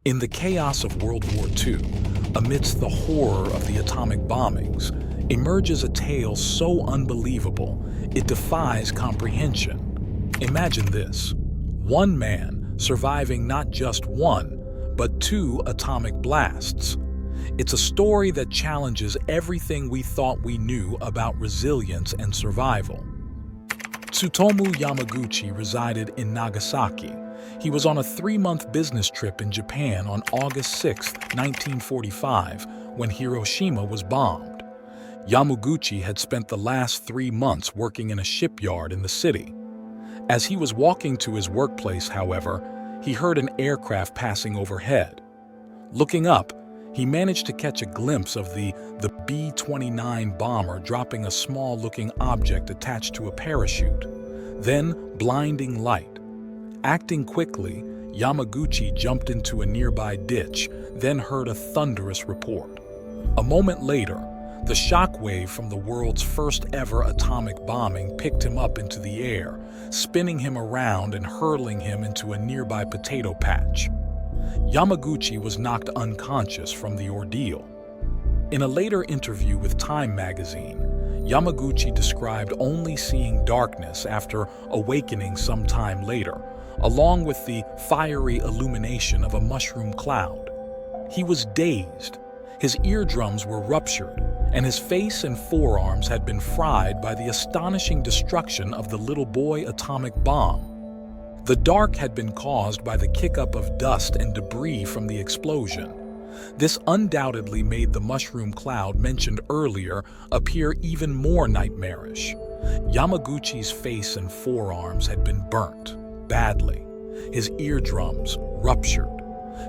In the chaos of World War II, amidst the horror of the atomic bombings, emerges a tale so unbelievable it defies comprehension. Imagine this: one man surviving not just one, but two atomic blasts. It's a story that challenges everything we thought we knew about resilience and survival. Tsutomu Yamaguchi resided in Nagasaki. He was on a 3-month business trip in Japan on August 6, 1945, when Hiroshima was bombed. Yamuguchi had spent the last 3 months working in a shipyard in the city. As he was walking to his workplace, however, he heard an aircraft passing overhead. Looking up, he managed to catch a glimpse of the B-29 bomber dropping a small-looking object attached to a parachute. Then, blinding light. Acting quickly, Yamaguchi jumped into a nearby ditch, then heard a thunderous report. A moment later, the shockwave from the world's first ever atomic bombing picked him up into the air, spinning him around and hurling him into a nearby potato patch. Yamaguchi was knocked unconscious from the ordeal. In a later interview with Time magazine, Yamaguchi described only seeing darkness after awakening some time later, along with the fiery illumination of a mushroom cloud. He was dazed. His eardrums were ruptured, and his face and forearms had been fried by the astonishing destruction of the little boy atomic bomb. The dark had been caused by the kick-up of dust and debris from the explosion. This undoubtedly made the mushroom cloud mentioned earlier appear even more nightmarish. Yamaguchi's face and forearms had been burnt badly, his eardrums ruptured.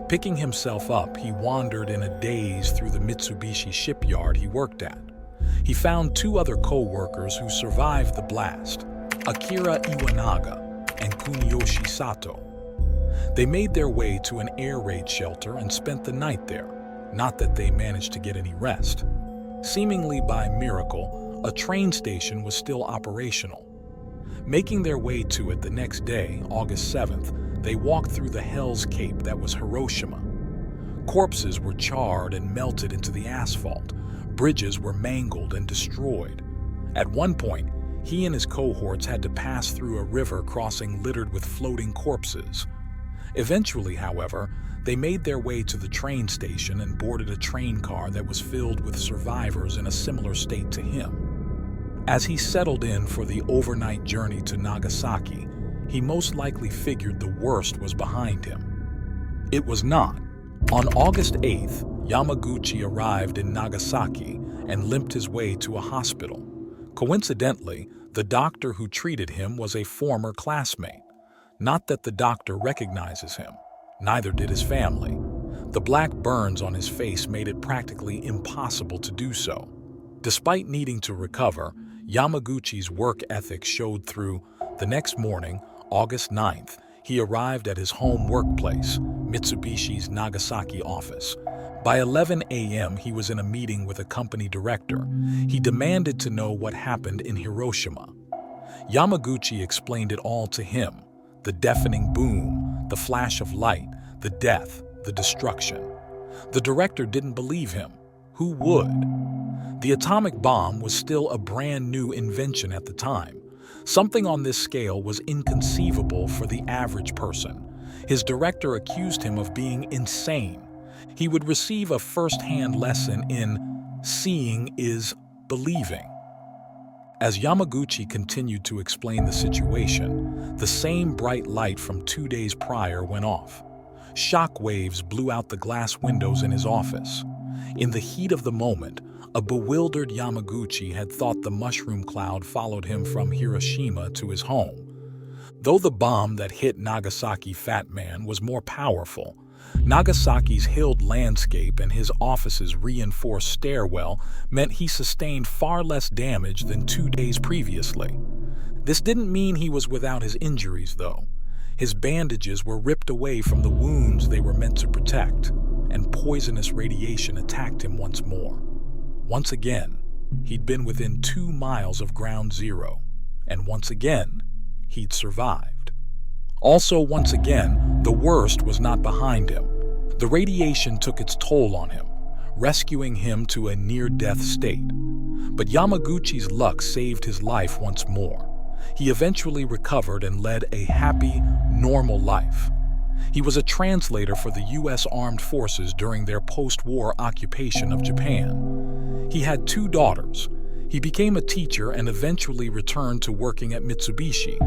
Picking himself up, he wandered in a daze through the Mitsubishi shipyard he worked at. He found 2 other co-workers who survived the blast, Akira Iwanaga and Kuniyoshi Sato. They made their way to an air raid shelter and spent the night there, not that they managed to get any rest. Seemingly by miracle, a train station was still operational. Making their way to it the next day, August 7th, they walked through the Hell's Cape that was Hiroshima. Corpses were charred and melted into the asphalt. Bridges were mangled and destroyed. At one point, he and his cohorts had to pass through a river crossing littered with floating corpses. Eventually, however, they made their way to the train station and boarded a train car that was filled with survivors in a similar state to him. As he settled in for the overnight journey to Nagasaki, he most likely figured the worst was behind him. It was not. On August 8th, Yamaguchi arrived in Nagasaki and limped his way to a hospital. Coincidentally, the doctor who treated him was a former classmate. Not that the doctor recognizes him. Neither did his family. The black burns on his face made it practically impossible to do so. Despite needing to recover, Yamaguchi's work ethic showed through. The next morning, August 9th, he arrived at his home workplace, Mitsubishi's Nagasaki office. By 11 a.m., he was in a meeting with a company director. He demanded to know what happened in Hiroshima. Yamaguchi explained it all to him: the deafening boom, the flash of light, the death, the destruction. The director didn't believe him. Who would? The atomic bomb was still a brand new invention at the time. Something on this scale was inconceivable for the average person. His director accused him of being insane. He would receive a first-hand lesson in seeing is believing. As Yamaguchi continued to explain the situation, the same bright light from 2 days prior went off. Shock waves blew out the glass windows in his office. In the heat of the moment, a bewildered Yamaguchi had thought the mushroom cloud followed him from Hiroshima to his home. Though the bomb that hit Nagasaki Fat Man was more powerful, Nagasaki's hilled landscape and his office's reinforced stairwell meant he sustained far less damage than 2 days previously. This didn't mean he was without his injuries, though. His bandages were ripped away from the wounds they were meant to protect, and poisonous radiation attacked him once more. Once again, he'd been within 2 miles of ground zero, and once again, he'd survived. Also, once again, the worst was not behind him. The radiation took its toll on him, rescuing him to a near-death state. But Yamaguchi's luck saved his life once more. He eventually recovered and led a happy, normal life. He was a translator for the U.S. Armed Forces during their post-war occupation of Japan. He had 2 daughters. He became a teacher and eventually returned to working at Mitsubishi.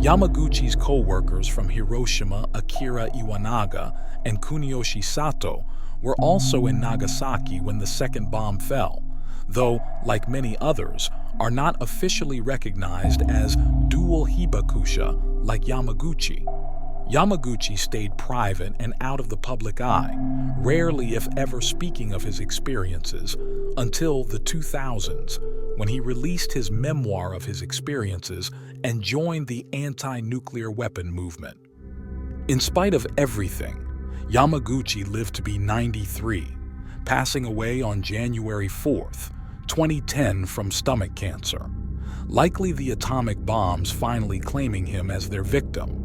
Yamaguchi's co-workers from Hiroshima, Akira Iwanaga, and Kuniyoshi Sato were also in Nagasaki when the second bomb fell, though, like many others, are not officially recognized as dual hibakusha like Yamaguchi. Yamaguchi stayed private and out of the public eye, rarely if ever speaking of his experiences, until the 2000s, when he released his memoir of his experiences and joined the anti-nuclear weapon movement. In spite of everything, Yamaguchi lived to be 93, passing away on January 4th, 2010 from stomach cancer, likely the atomic bombs finally claiming him as their victim.